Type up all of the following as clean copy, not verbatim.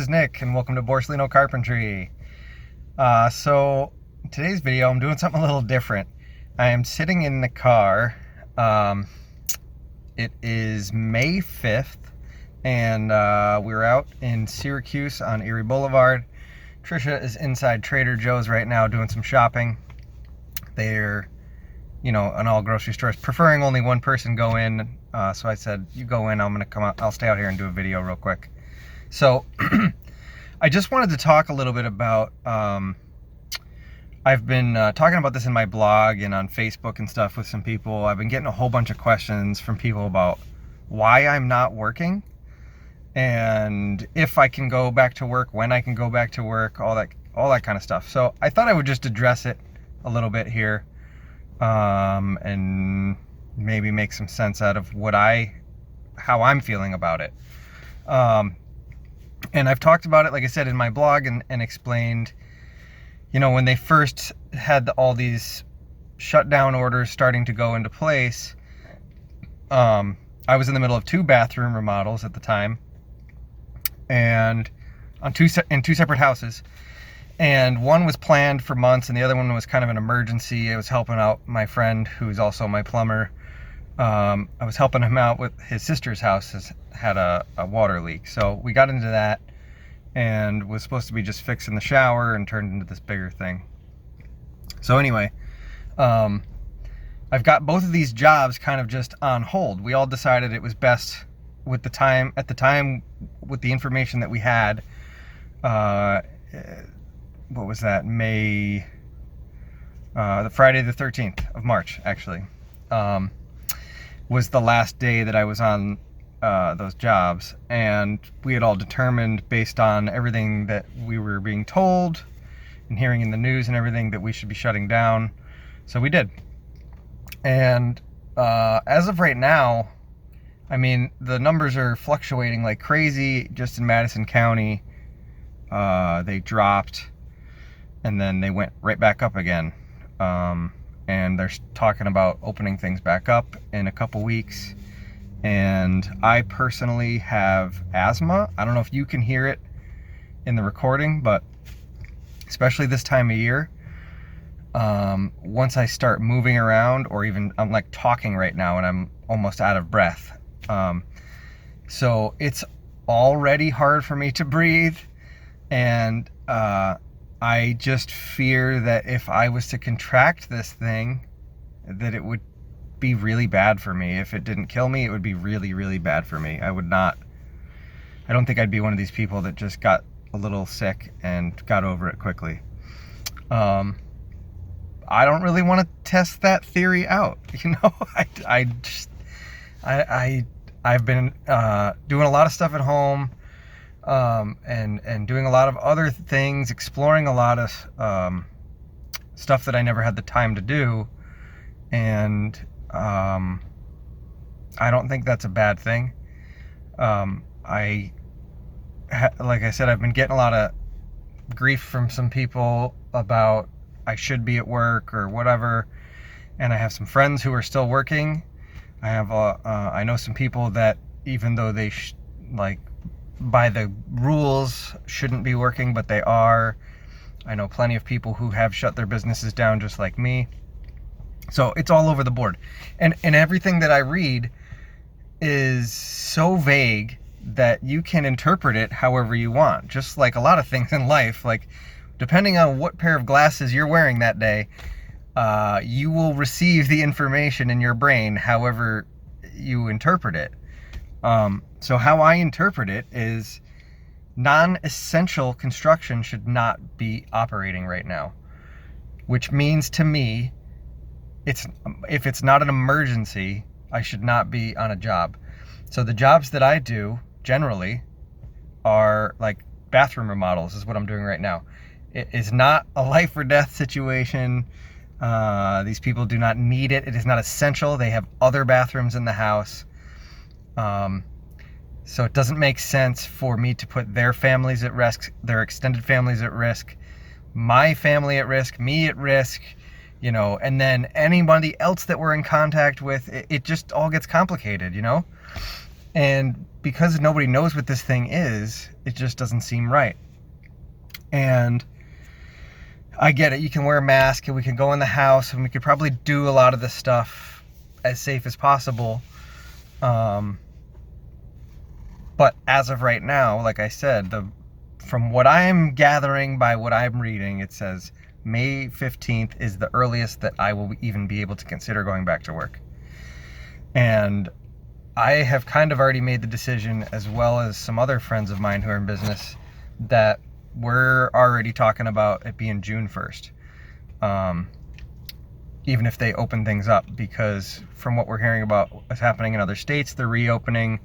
is Nick, and welcome to Borsellino Carpentry. So today's video, I'm doing something a little different. I am sitting in the car. It is May 5th, and we're out in Syracuse on Erie Boulevard. Trisha is inside Trader Joe's right now doing some shopping. They're, in all grocery stores, preferring only one person go in. So I said, you go in, I'm gonna come out, I'll stay out here and do a video real quick. So I just wanted to talk a little bit about, I've been talking about this in my blog and on Facebook and stuff with some people. I've been getting a whole bunch of questions from people about why I'm not working and if I can go back to work, when I can go back to work, all that kind of stuff. So I thought I would just address it a little bit here, and maybe make some sense out of how I'm feeling about it. And I've talked about it, like I said, in my blog and explained, when they first had all these shutdown orders starting to go into place, I was in the middle of 2 bathroom remodels at the time, and in two separate houses. And one was planned for months, and the other one was kind of an emergency. I was helping out my friend, who's also my plumber. I was helping him out with his sister's house had a water leak. So we got into that and was supposed to be just fixing the shower and turned into this bigger thing. So anyway, I've got both of these jobs kind of just on hold. We all decided it was best at the time with the information that we had. What was that? The Friday the 13th of March, actually. Was the last day that I was on those jobs, and we had all determined, based on everything that we were being told and hearing in the news and everything, that we should be shutting down. So we did. And as of right now, I mean, the numbers are fluctuating like crazy. Just in Madison County, they dropped and then they went right back up again. And they're talking about opening things back up in a couple weeks. And I personally have asthma. I don't know if you can hear it in the recording, but especially this time of year, once I start moving around, or even I'm like talking right now and I'm almost out of breath. So it's already hard for me to breathe. And I just fear that if I was to contract this thing, that it would be really bad for me. If it didn't kill me, it would be really, really bad for me. I don't think I'd be one of these people that just got a little sick and got over it quickly. I don't really want to test that theory out. I've been doing a lot of stuff at home. And doing a lot of other things, exploring a lot of stuff that I never had the time to do, and I don't think that's a bad thing. Like I said, I've been getting a lot of grief from some people about I should be at work or whatever, and I have some friends who are still working. I know some people that, even though they by the rules shouldn't be working, but they are. I know plenty of people who have shut their businesses down just like me. So it's all over the board. And everything that I read is so vague that you can interpret it however you want. Just like a lot of things in life, like depending on what pair of glasses you're wearing that day, you will receive the information in your brain however you interpret it. So how I interpret it is non-essential construction should not be operating right now, which means to me, if it's not an emergency, I should not be on a job. So the jobs that I do generally are like bathroom remodels is what I'm doing right now. It is not a life or death situation. These people do not need it. It is not essential. They have other bathrooms in the house. So it doesn't make sense for me to put their families at risk, their extended families at risk, my family at risk, me at risk, and then anybody else that we're in contact with. It just all gets complicated, And because nobody knows what this thing is, it just doesn't seem right. And I get it. You can wear a mask and we can go in the house and we could probably do a lot of this stuff as safe as possible. But as of right now, like I said, from what I'm gathering by what I'm reading, it says May 15th is the earliest that I will even be able to consider going back to work. And I have kind of already made the decision, as well as some other friends of mine who are in business, that we're already talking about it being June 1st. Even if they open things up, because from what we're hearing about what's happening in other states, they're reopening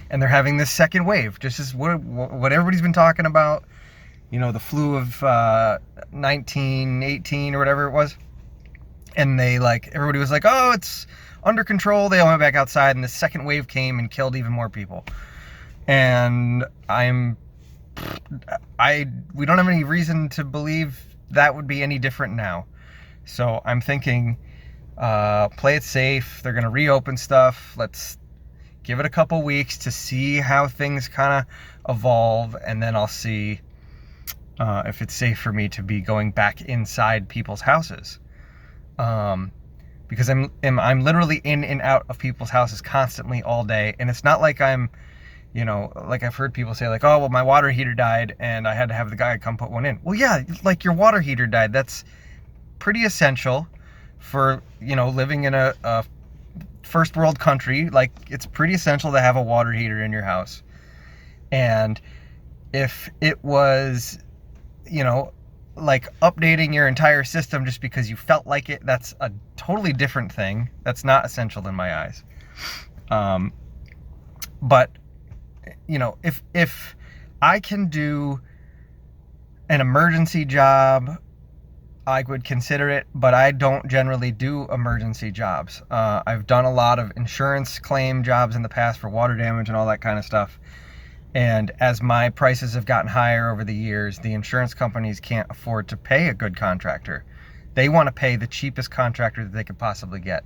and they're having this second wave, just as what everybody's been talking about, the flu of 1918 or whatever it was. And everybody was like, oh, it's under control. They all went back outside and the second wave came and killed even more people. And we don't have any reason to believe that would be any different now. So I'm thinking, play it safe. They're going to reopen stuff. Let's give it a couple weeks to see how things kind of evolve. And then I'll see if it's safe for me to be going back inside people's houses. Because I'm literally in and out of people's houses constantly all day. And it's not like I'm, like I've heard people say like, oh, well, my water heater died and I had to have the guy come put one in. Well, yeah, like your water heater died. That's pretty essential for, living in a first world country. Like, it's pretty essential to have a water heater in your house. And if it was, like updating your entire system just because you felt like it, that's a totally different thing. That's not essential in my eyes. But if I can do an emergency job, I would consider it, but I don't generally do emergency jobs. I've done a lot of insurance claim jobs in the past for water damage and all that kind of stuff. And as my prices have gotten higher over the years, the insurance companies can't afford to pay a good contractor. They want to pay the cheapest contractor that they could possibly get.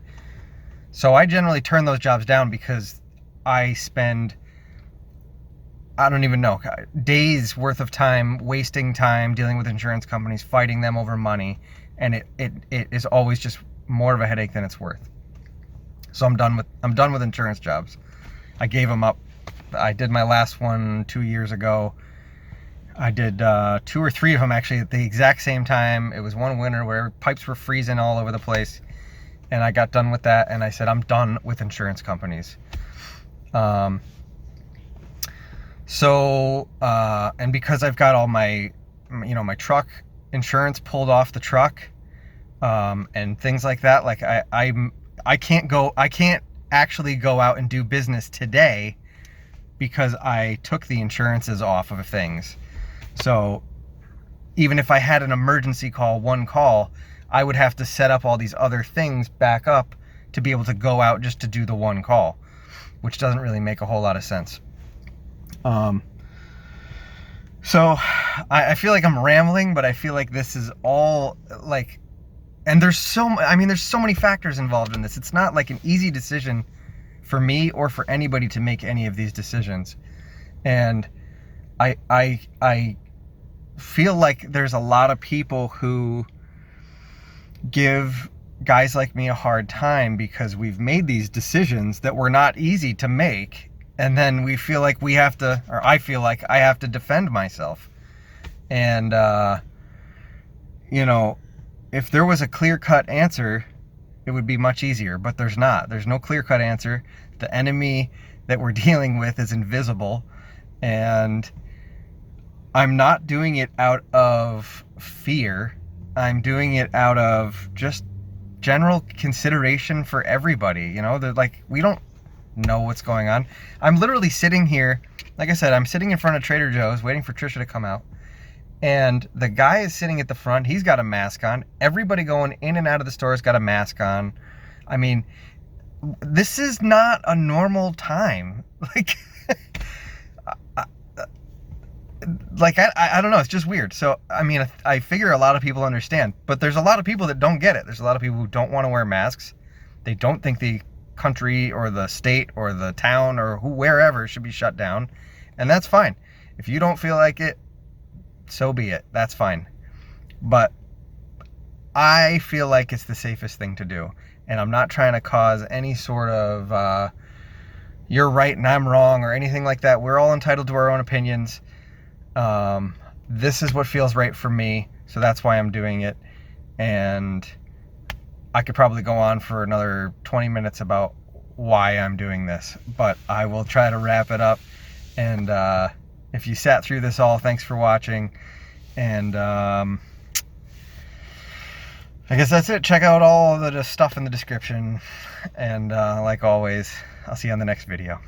So I generally turn those jobs down because I spend, I don't even know, days worth of time, wasting time dealing with insurance companies, fighting them over money. And it is always just more of a headache than it's worth. So I'm done with insurance jobs. I gave them up. I did my last one 2 years ago. I did 2 or 3 of them actually at the exact same time. It was one winter where pipes were freezing all over the place. And I got done with that and I said, I'm done with insurance companies. And because I've got all my, my truck insurance pulled off the truck, and things like that, like I can't actually go out and do business today because I took the insurances off of things. So even if I had an emergency call, one call, I would have to set up all these other things back up to be able to go out just to do the one call, which doesn't really make a whole lot of sense. So I feel like I'm rambling, but I feel like this is all like, and there's so many factors involved in this. It's not like an easy decision for me or for anybody to make any of these decisions. And I feel like there's a lot of people who give guys like me a hard time because we've made these decisions that were not easy to make. And then we feel like we have to, or I feel like I have to defend myself. And, if there was a clear-cut answer, it would be much easier, but there's not. There's no clear-cut answer. The enemy that we're dealing with is invisible, and I'm not doing it out of fear. I'm doing it out of just general consideration for everybody. They're like, we don't know what's going on. I'm literally sitting here, like I said, I'm sitting in front of Trader Joe's waiting for Trisha to come out. And the guy is sitting at the front. He's got a mask on. Everybody going in and out of the store has got a mask on. I mean, this is not a normal time. I don't know. It's just weird. So, I figure a lot of people understand. But there's a lot of people that don't get it. There's a lot of people who don't want to wear masks. They don't think the country or the state or the town or wherever should be shut down, and that's fine. If you don't feel like it, so be it. That's fine. But I feel like it's the safest thing to do, and I'm not trying to cause any sort of you're right and I'm wrong or anything like that. We're all entitled to our own opinions. This is what feels right for me, so that's why I'm doing it. And I could probably go on for another 20 minutes about why I'm doing this, but I will try to wrap it up. And if you sat through this all, thanks for watching. And I guess that's it. Check out all the stuff in the description. And like always, I'll see you on the next video.